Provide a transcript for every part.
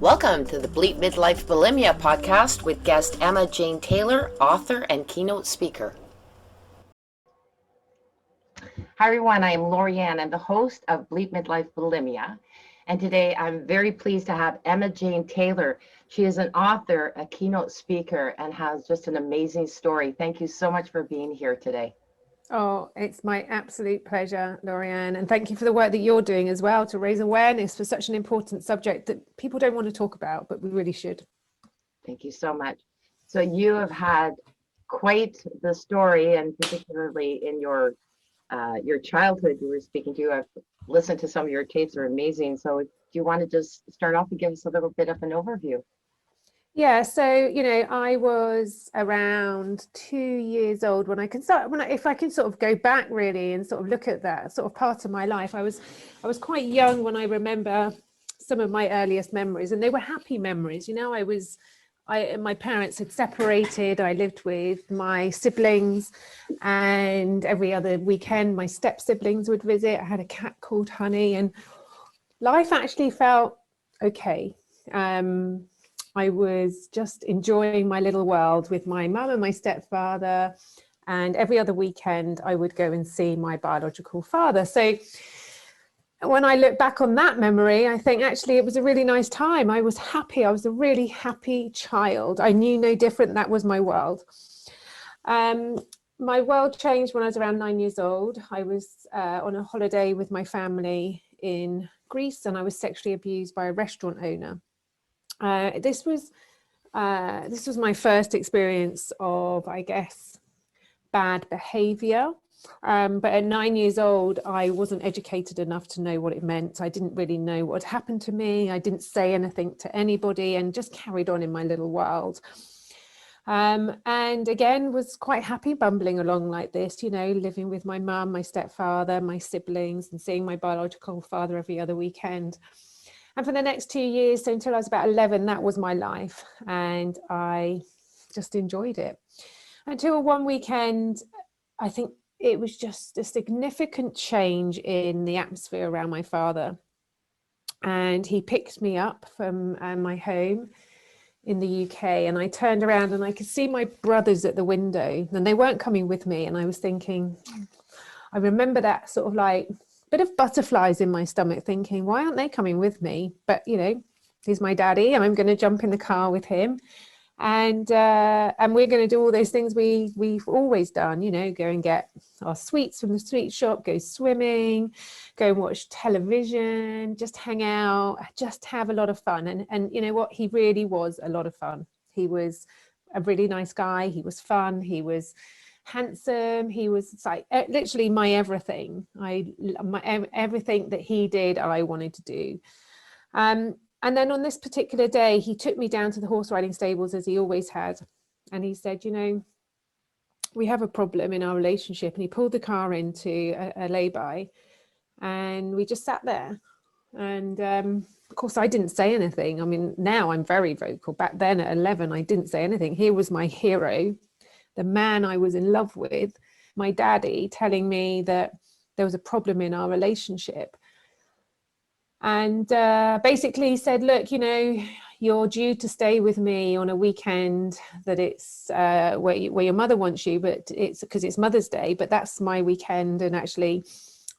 Welcome to the Bleep Midlife Bulimia podcast with guest Emma Jane Taylor, author and keynote speaker. Hi everyone, I am Lorianne. I'm the host of Bleep Midlife Bulimia. And today I'm very pleased to have Emma Jane Taylor. She is an author, a keynote speaker, and has just an amazing story. Thank you so much for being here today. Oh, it's my absolute pleasure, Lorianne. And thank you for the work that you're doing as well to raise awareness for such an important subject that people don't want to talk about, but we really should. Thank you so much. So you have had quite the story, and particularly in your childhood you were speaking to. I've listened to some of your tapes, they're amazing. So do you want to just start off and give us a little bit of an overview? Yeah, so I was around 2 years old when I can start. If I can sort of go back really and sort of look at that sort of part of my life, I was quite young when I remember some of my earliest memories, and they were happy memories. My parents had separated. I lived with my siblings, and every other weekend my step siblings would visit. I had a cat called Honey, and life actually felt okay. I was just enjoying my little world with my mum and my stepfather, and every other weekend I would go and see my biological father. So when I look back on that memory, I think actually it was a really nice time. I was happy. I was a really happy child. I knew no different. That was my world. My world changed when I was around 9 years old. I was on a holiday with my family in Greece, and I was sexually abused by a restaurant owner. This was my first experience of, I guess, bad behavior. But at 9 years old, I wasn't educated enough to know what it meant. I didn't really know what had happened to me. I didn't say anything to anybody and just carried on in my little world. And again, was quite happy bumbling along like this, living with my mum, my stepfather, my siblings, and seeing my biological father every other weekend. And for the next 2 years, so until I was about 11, that was my life. And I just enjoyed it. Until one weekend, I think it was just a significant change in the atmosphere around my father. And he picked me up from my home in the UK. And I turned around and I could see my brothers at the window, and they weren't coming with me. And I was thinking, I remember that sort of like bit of butterflies in my stomach, thinking, why aren't they coming with me? But he's my daddy, and I'm going to jump in the car with him, and we're going to do all those things we've always done, go and get our sweets from the sweet shop, go swimming, go and watch television, just hang out, just have a lot of fun. And you know what, he really was a lot of fun. He was a really nice guy. He was fun. He was handsome. He was like literally my everything. Everything that he did, I wanted to do. And then on this particular day, he took me down to the horse riding stables, as he always had. And he said, we have a problem in our relationship. And he pulled the car into a lay-by, and we just sat there. And of course, I didn't say anything. I mean, now I'm very vocal. Back then at 11, I didn't say anything. Here was my hero, the man I was in love with, my daddy, telling me that there was a problem in our relationship. And basically he said, look, you're due to stay with me on a weekend that it's where your mother wants you, but it's because it's Mother's Day, but that's my weekend. And actually,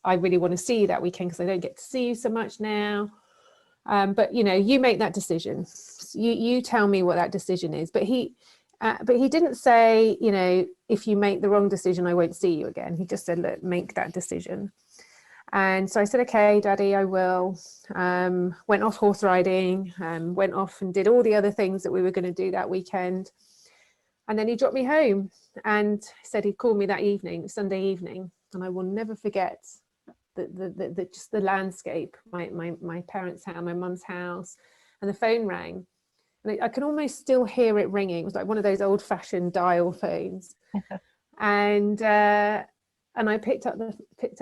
I really want to see you that weekend because I don't get to see you so much now. But, you make that decision. You tell me what that decision is. But he didn't say, if you make the wrong decision, I won't see you again. He just said, look, make that decision. And so I said, okay, Daddy, I will. Went off horse riding, went off and did all the other things that we were going to do that weekend. And then he dropped me home and said he'd call me that evening, Sunday evening. And I will never forget just the landscape, my parents' house, my mum's house, and the phone rang. And I can almost still hear it ringing. It was like one of those old-fashioned dial phones. And I picked up the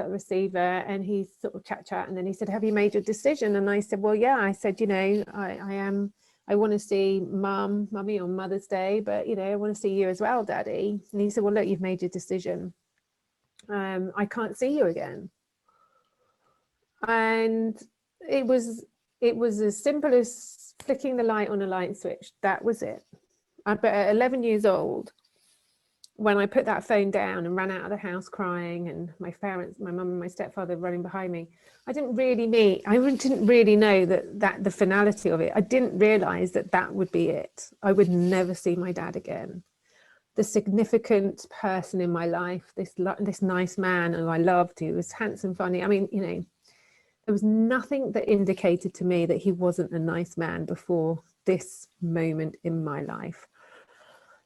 receiver, and he sort of chat, and then he said, have you made your decision? And I said, well, yeah. I said, I want to see mummy on Mother's Day, but I want to see you as well, Daddy. And he said, well, look, you've made your decision. I can't see you again. And it was as simple as flicking the light on a light switch. That was it. But at 11 years old, when I put that phone down and ran out of the house crying, and my parents, my mum and my stepfather running behind me, I didn't really know that the finality of it. I didn't realize that would be it. I would never see my dad again. The significant person in my life, this nice man who I loved, who was handsome, funny. I mean, there was nothing that indicated to me that he wasn't a nice man before this moment in my life.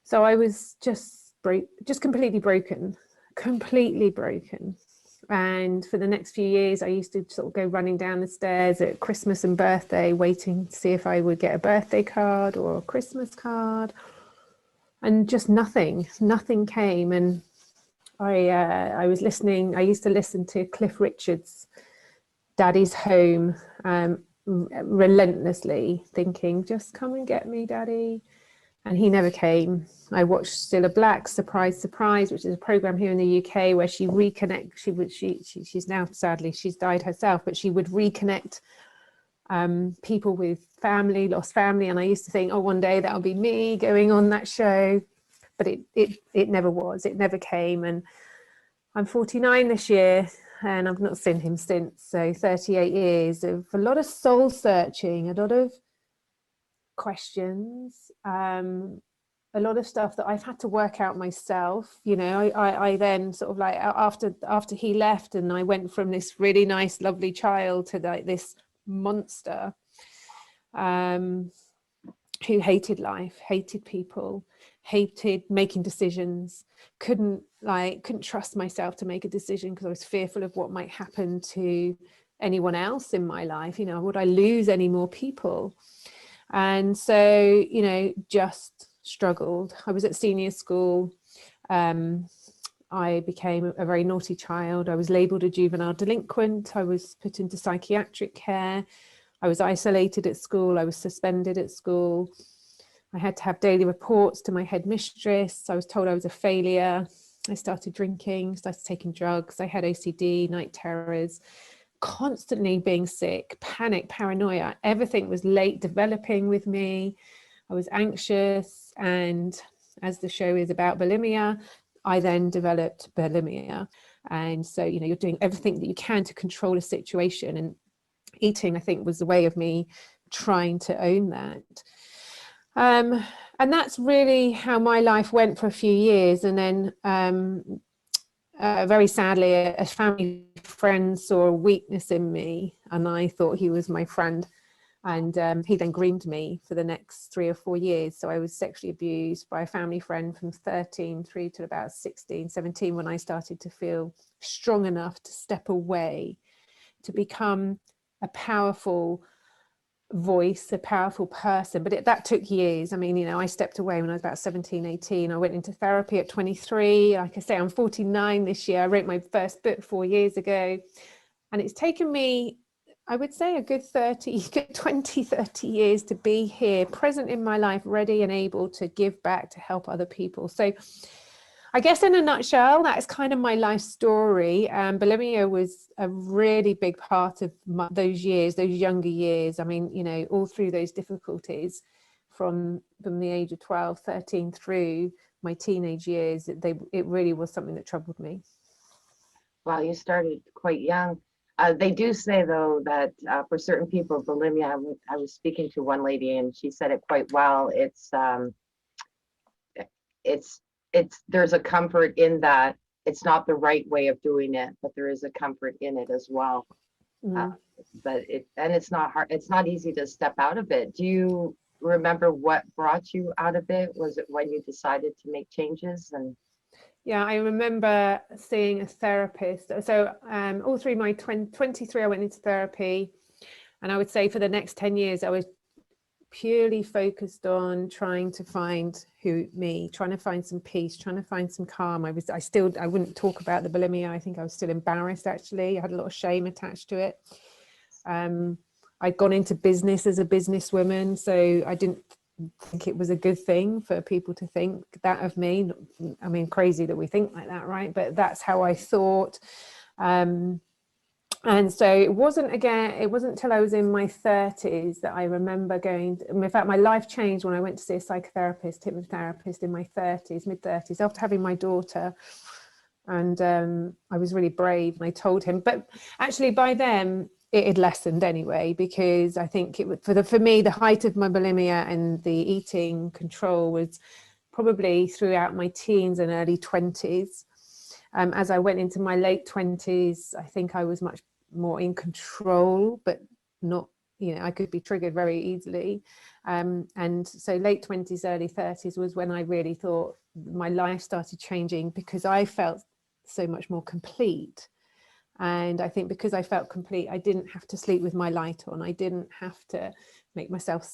So I was just completely broken. And for the next few years, I used to sort of go running down the stairs at Christmas and birthday, waiting to see if I would get a birthday card or a Christmas card. And just nothing came. And I used to listen to Cliff Richard's Daddy's Home relentlessly, thinking, just come and get me, Daddy. And he never came. I watched Cilla Black's Surprise, Surprise, which is a program here in the UK where she reconnects. She's now, sadly, she's died herself, but she would reconnect people with lost family. And I used to think, oh, one day that'll be me going on that show. But it never was. It never came. And I'm 49 this year, and I've not seen him since. So 38 years of a lot of soul searching, a lot of questions, a lot of stuff that I've had to work out myself. I then sort of like after he left, and I went from this really nice, lovely child to like this monster who hated life, hated people, hated making decisions, couldn't trust myself to make a decision because I was fearful of what might happen to anyone else in my life. Would I lose any more people? And so, just struggled. I was at senior school. I became a very naughty child. I was labelled a juvenile delinquent. I was put into psychiatric care. I was isolated at school. I was suspended at school. I had to have daily reports to my headmistress. I was told I was a failure. I started drinking, started taking drugs. I had OCD, night terrors, constantly being sick, panic, paranoia. Everything was late developing with me. I was anxious, and as the show is about bulimia, I then developed bulimia. And so, you're doing everything that you can to control a situation, and eating, I think, was the way of me trying to own that. And that's really how my life went for a few years. And then very sadly, a family friend saw a weakness in me, and I thought he was my friend. And he then groomed me for the next 3 or 4 years. So I was sexually abused by a family friend from 13 through to about 16, 17, when I started to feel strong enough to step away, to become a powerful voice, a powerful person. But that took years. I mean, I stepped away when I was about 17, 18. I went into therapy at 23. Like I say, I'm 49 this year. I wrote my first book 4 years ago. And it's taken me, I would say, a good 20, 30 years to be here, present in my life, ready and able to give back, to help other people. So I guess in a nutshell, that's kind of my life story. Bulimia was a really big part of those years, those younger years. I mean, all through those difficulties from the age of 12, 13 through my teenage years, it really was something that troubled me. Wow, you started quite young. They do say, though, that for certain people, bulimia, I was speaking to one lady and she said it quite well. There's a comfort in that. It's not the right way of doing it, but there is a comfort in it as well. But it's not hard. It's not easy to step out of it. Do you remember what brought you out of it? Was it when you decided to make changes? And yeah, I remember seeing a therapist. So all through my 23, I went into therapy, and I would say for the next 10 years, I was purely focused on trying to find trying to find some peace, trying to find some calm. I wouldn't talk about the bulimia. I think I was still embarrassed, actually. I had a lot of shame attached to it. I'd gone into business as a businesswoman, so I didn't think it was a good thing for people to think that of me. I mean, crazy that we think like that, right? But that's how I thought. And so it wasn't till I was in my 30s that I remember in fact, my life changed when I went to see a psychotherapist, hypnotherapist in my 30s, mid 30s, after having my daughter. And I was really brave and I told him, but actually by then it had lessened anyway, because I think it would, for me, the height of my bulimia and the eating control was probably throughout my teens and early 20s. As I went into my late 20s, I think I was much more in control, but not, I could be triggered very easily. And so late 20s, early 30s was when I really thought my life started changing, because I felt so much more complete. And I think because I felt complete, I didn't have to sleep with my light on. I didn't have to make myself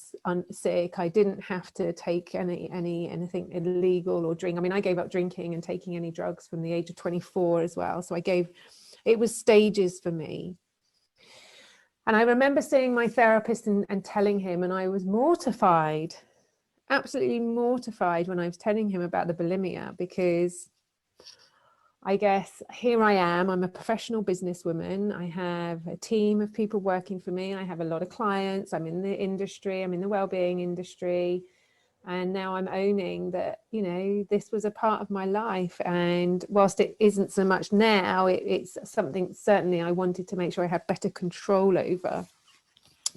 sick. I didn't have to take anything illegal or drink. I mean, I gave up drinking and taking any drugs from the age of 24 as well. So it was stages for me. And I remember seeing my therapist and telling him, and I was mortified, absolutely mortified when I was telling him about the bulimia, because I guess here I am, I'm a professional businesswoman. I have a team of people working for me. I have a lot of clients. I'm in the industry, I'm in the wellbeing industry. And now I'm owning that, this was a part of my life. And whilst it isn't so much now, it's something certainly I wanted to make sure I had better control over.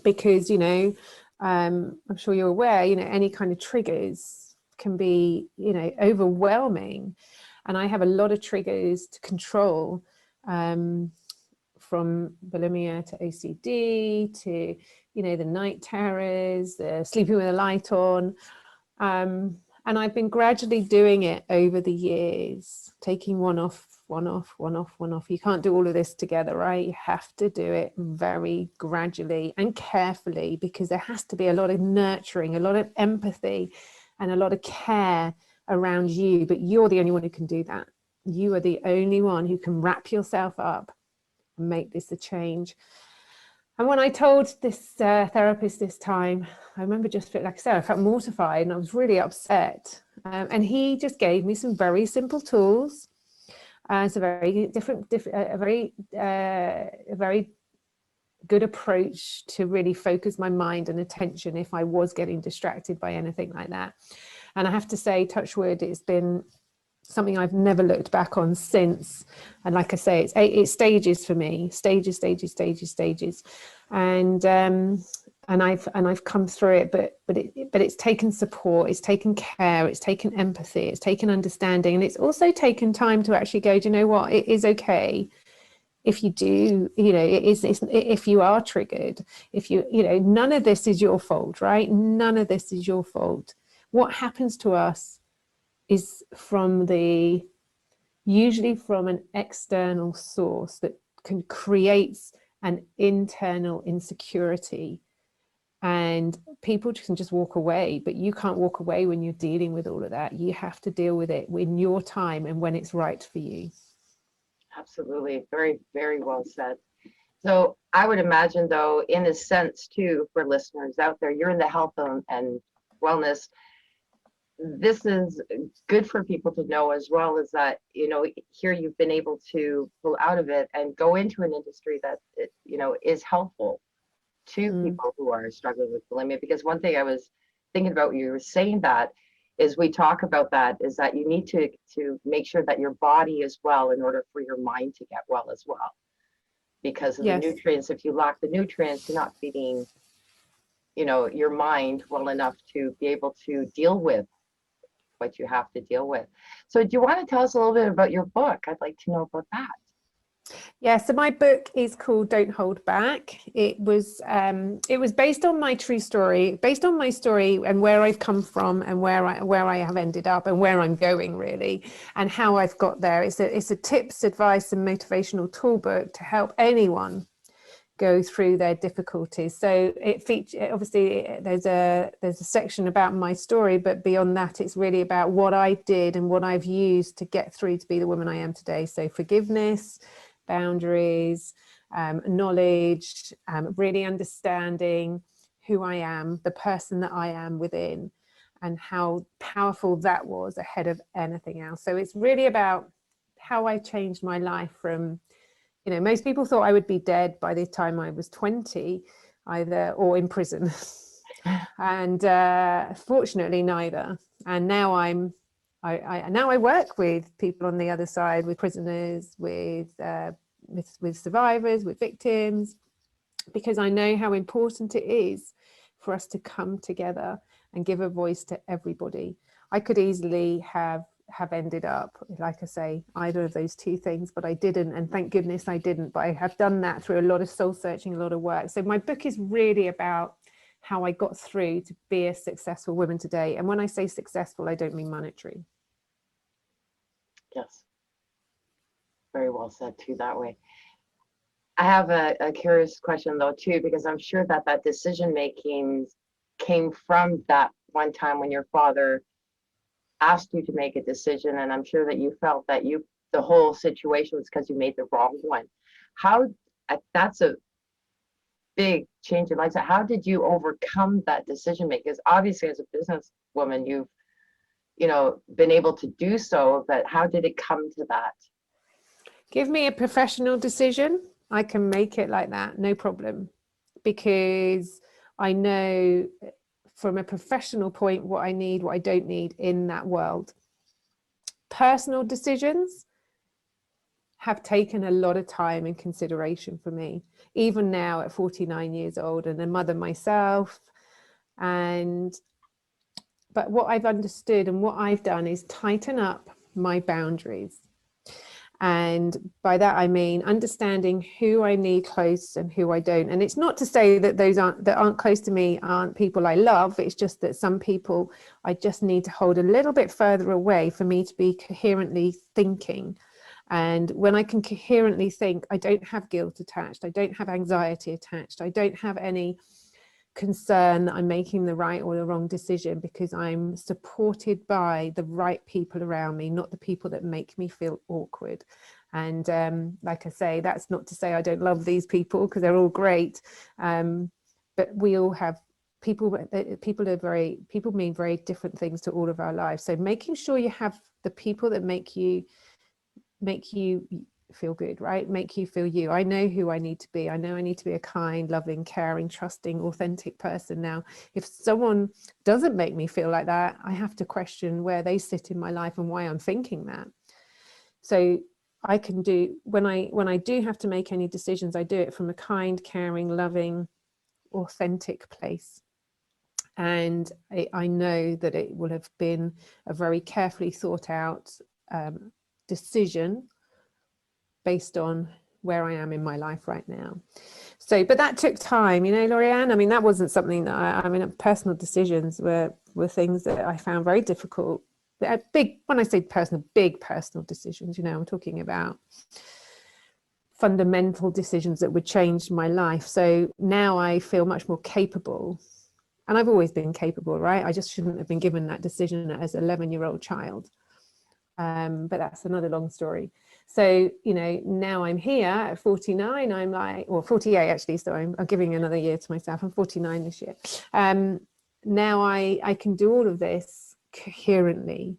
Because, I'm sure you're aware, any kind of triggers can be, overwhelming. And I have a lot of triggers to control, from bulimia to OCD to, the night terrors, the sleeping with a light on. And I've been gradually doing it over the years, taking one off, one off, one off, one off. You can't do all of this together, right? You have to do it very gradually and carefully, because there has to be a lot of nurturing, a lot of empathy, and a lot of care around you. But you're the only one who can do that. You are the only one who can wrap yourself up and make this a change. And when I told this therapist this time, I remember just, like I said, I felt mortified and I was really upset. And he just gave me some very simple tools. It's a very a very good approach to really focus my mind and attention if I was getting distracted by anything like that. And I have to say, touch wood, it's been something I've never looked back on since. And like I say, it's stages for me, stages. And I've come through it, but it's taken support, it's taken care, it's taken empathy, it's taken understanding, and it's also taken time to actually go, do you know what, it is okay if you do, if you are triggered, if none of this is your fault, right? None of this is your fault. What happens to us is usually from an external source that creates an internal insecurity, and people can just walk away, but you can't walk away when you're dealing with all of that. You have to deal with it in your time and when it's right for you. Absolutely. Very, very well said. So I would imagine, though, in a sense, too, for listeners out there, you're in the health and wellness. This is good for people to know, as well as that, here you've been able to pull out of it and go into an industry that, is helpful to people who are struggling with bulimia. Because one thing I was thinking about when you were saying that is, we talk about that, is that you need to make sure that your body is well in order for your mind to get well as well. Because of the nutrients, if you lack the nutrients, you're not feeding, your mind well enough to be able to deal with what you have to deal with. So do you want to tell us a little bit about your book? I'd like to know about that. Yeah, so my book is called Don't Hold Back. It was based on my true story, based on my story and where I've come from and where I have ended up and where I'm going, really, and how I've got there. It's a tips, advice and motivational tool book to help anyone go through their difficulties. So it features, obviously there's a section about my story, but beyond that, it's really about what I did and what I've used to get through to be the woman I am today. So forgiveness, boundaries, knowledge, really understanding who I am, the person that I am within, and how powerful that was ahead of anything else. So it's really about how I changed my life from you know, most people thought I would be dead by the time I was 20, either, or in prison. And fortunately neither. And now I work with people on the other side, with prisoners, with survivors, with victims, because I know how important it is for us to come together and give a voice to everybody. I could easily have ended up, like I say, either of those two things, but I didn't, and thank goodness I didn't. But I have done that through a lot of soul searching, a lot of work. So my book is really about how I got through to be a successful woman today. And when I say successful, I don't mean monetary. Yes. Very well said too, that way. I have a curious question though too, because I'm sure that that decision making came from that one time when your father asked you to make a decision, and I'm sure that you felt that the whole situation was because you made the wrong one. How, that's a big change in life. So how did you overcome that decision making? Because obviously as a businesswoman, you've, you know, been able to do so, but how did it come to that? Give me a professional decision, I can make it like that, no problem. Because I know from a professional point what I need, what I don't need in that world. Personal decisions have taken a lot of time and consideration for me, even now at 49 years old and a mother myself. But what I've understood and what I've done is tighten up my boundaries. And by that, I mean understanding who I need close and who I don't. And it's not to say that those that aren't close to me aren't people I love. It's just that some people I just need to hold a little bit further away for me to be coherently thinking. And when I can coherently think, I don't have guilt attached. I don't have anxiety attached. I don't have any concern that I'm making the right or the wrong decision, because I'm supported by the right people around me, not the people that make me feel awkward. And like I say, that's not to say I don't love these people, because they're all great, but we all have people mean very different things to all of our lives. So making sure you have the people that make you feel good, right? Make you feel you. I know who I need to be. I know I need to be a kind, loving, caring, trusting, authentic person. Now, if someone doesn't make me feel like that, I have to question where they sit in my life and why I'm thinking that. So I can do, when I do have to make any decisions, I do it from a kind, caring, loving, authentic place. And I know that it will have been a very carefully thought out decision based on where I am in my life right now. So, but that took time, you know, Lorianne. I mean, that wasn't something that I mean, personal decisions were things that I found very difficult. Big, when I say personal, big personal decisions, you know, I'm talking about fundamental decisions that would change my life. So now I feel much more capable, and I've always been capable, right? I just shouldn't have been given that decision as an 11-year-old child. But that's another long story. So, you know, now I'm here at 49, I'm like, or 48 actually, so I'm giving another year to myself. I'm 49 this year. Now I can do all of this coherently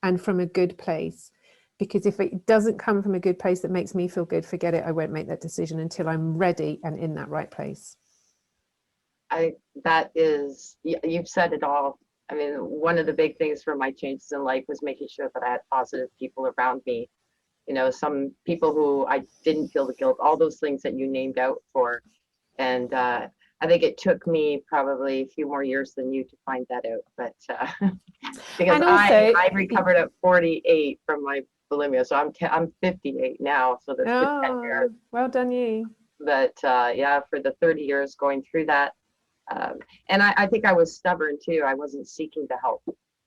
and from a good place, because if it doesn't come from a good place that makes me feel good, forget it. I won't make that decision until I'm ready and in that right place. That is, you've said it all. I mean, one of the big things for my changes in life was making sure that I had positive people around me. You know, some people who I didn't feel the guilt, all those things that you named out for. And I think it took me probably a few more years than you to find that out. But because also, I recovered at 48 from my bulimia, so I'm 58 now. So there's been 10 years. Well done you. But yeah, for the 30 years going through that. And I think I was stubborn too. I wasn't seeking the help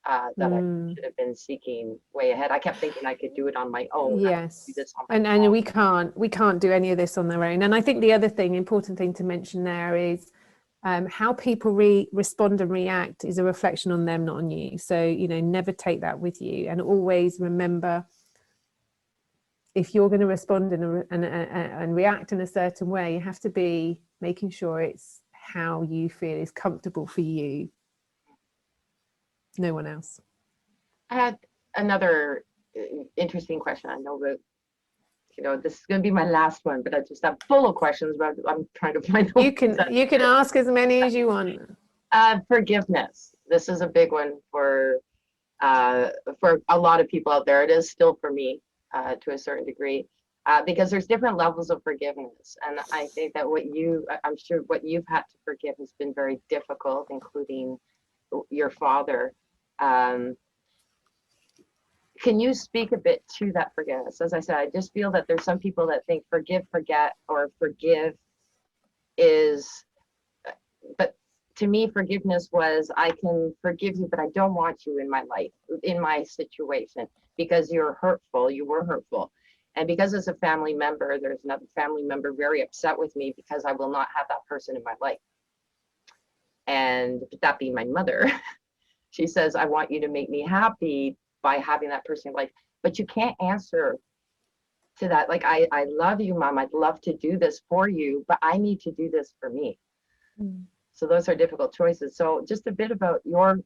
that I should have been seeking way ahead. I kept thinking I could do it on my own. Yes, and we can't do any of this on their own. And I think the other important thing to mention there is how people respond and react is a reflection on them, not on you. So, you know, never take that with you, and always remember, if you're going to respond and react in a certain way, you have to be making sure it's how you feel is comfortable for you, no one else. I had another interesting question. I know that this is going to be my last one, but I just have full of questions, but I'm trying to find the You can ask as many as you want. Forgiveness. This is a big one for a lot of people out there. It is still for me to a certain degree, because there's different levels of forgiveness. And I think that I'm sure what you've had to forgive has been very difficult, including your father. Can you speak a bit to that forgiveness? As I said, I just feel that there's some people that think forgive, forget, or forgive is, but to me, forgiveness was, I can forgive you, but I don't want you in my life, in my situation, because you were hurtful. And because as a family member, there's another family member very upset with me because I will not have that person in my life. And that being my mother, she says, I want you to make me happy by having that person in life. But you can't answer to that. Like, I love you, Mom. I'd love to do this for you, but I need to do this for me. Mm. So those are difficult choices. So just a bit about your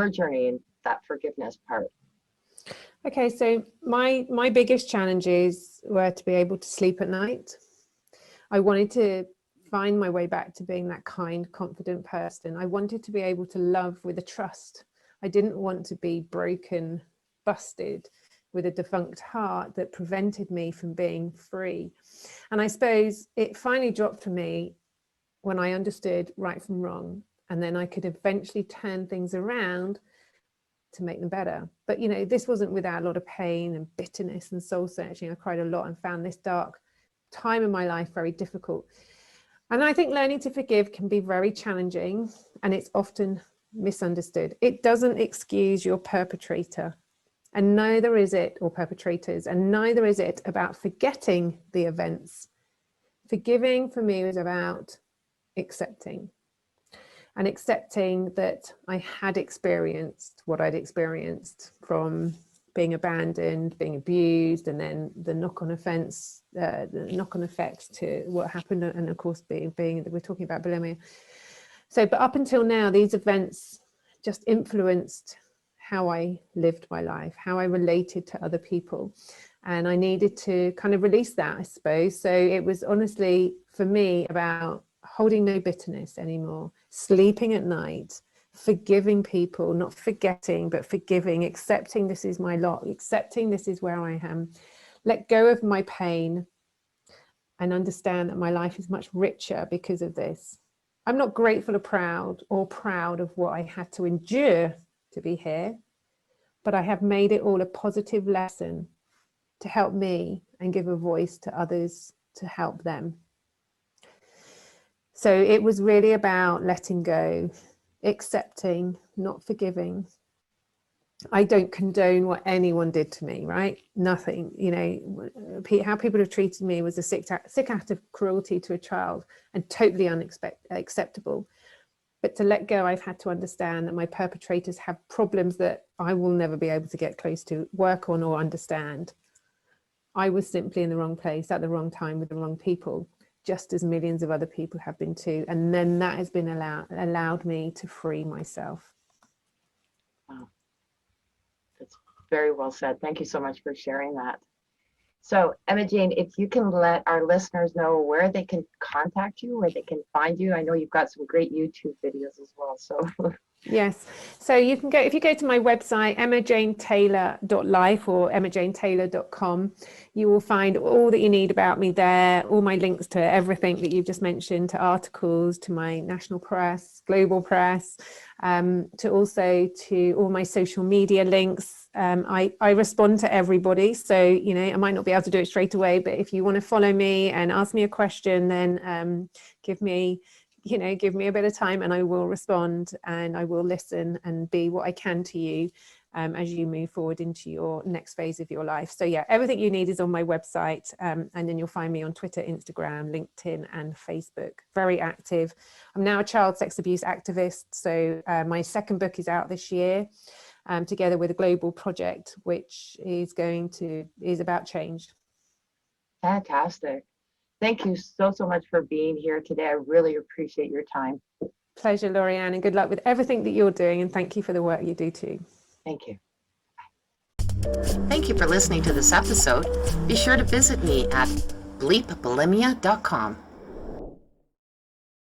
journey in that forgiveness part. Okay, so my biggest challenges were to be able to sleep at night. I wanted to find my way back to being that kind, confident person. I wanted to be able to love with a trust. I didn't want to be broken, busted, with a defunct heart that prevented me from being free. And I suppose it finally dropped for me when I understood right from wrong, and then I could eventually turn things around to make them better. But this wasn't without a lot of pain and bitterness and soul searching. I cried a lot and found this dark time in my life very difficult. And I think learning to forgive can be very challenging, and it's often misunderstood. It doesn't excuse your perpetrator, and neither is it, or perpetrators, and neither is it about forgetting the events. Forgiving for me was about accepting that I had experienced what I'd experienced, from being abandoned, being abused, and then the knock-on effects to what happened, and of course being we're talking about bulimia. So, but up until now, these events just influenced how I lived my life, how I related to other people, and I needed to kind of release that, I suppose. So it was honestly for me about holding no bitterness anymore, sleeping at night, forgiving people, not forgetting, but forgiving, accepting this is my lot, accepting this is where I am, let go of my pain, and understand that my life is much richer because of this. I'm not grateful or proud of what I had to endure to be here, but I have made it all a positive lesson to help me and give a voice to others to help them. So it was really about letting go, accepting, not forgiving. I don't condone what anyone did to me, right? Nothing, how people have treated me was a sick act of cruelty to a child, and totally unacceptable. But to let go, I've had to understand that my perpetrators have problems that I will never be able to get close to, work on, or understand. I was simply in the wrong place at the wrong time with the wrong people, just as millions of other people have been too. And then that has been allowed me to free myself. Wow. That's very well said. Thank you so much for sharing that. So Emma Jane, if you can let our listeners know where they can contact you, where they can find you. I know you've got some great YouTube videos as well. So yes, so you can go, if you go to my website, emmajanetaylor.life or emmajanetaylor.com, you will find all that you need about me there, all my links to everything that you've just mentioned, to articles, to my national press, global press, to all my social media links. I respond to everybody, so I might not be able to do it straight away, but if you want to follow me and ask me a question, then give me a bit of time and I will respond, and I will listen and be what I can to you as you move forward into your next phase of your life. So yeah, everything you need is on my website, and then you'll find me on Twitter, Instagram, LinkedIn and Facebook. Very active. I'm now a child sex abuse activist, so my second book is out this year, together with a global project which is about change. Fantastic. Thank you so much for being here today. I really appreciate your time. Pleasure, Lorianne, and good luck with everything that you're doing, and thank you for the work you do too. Thank you. Thank you for listening to this episode. Be sure to visit me at bleepbulimia.com.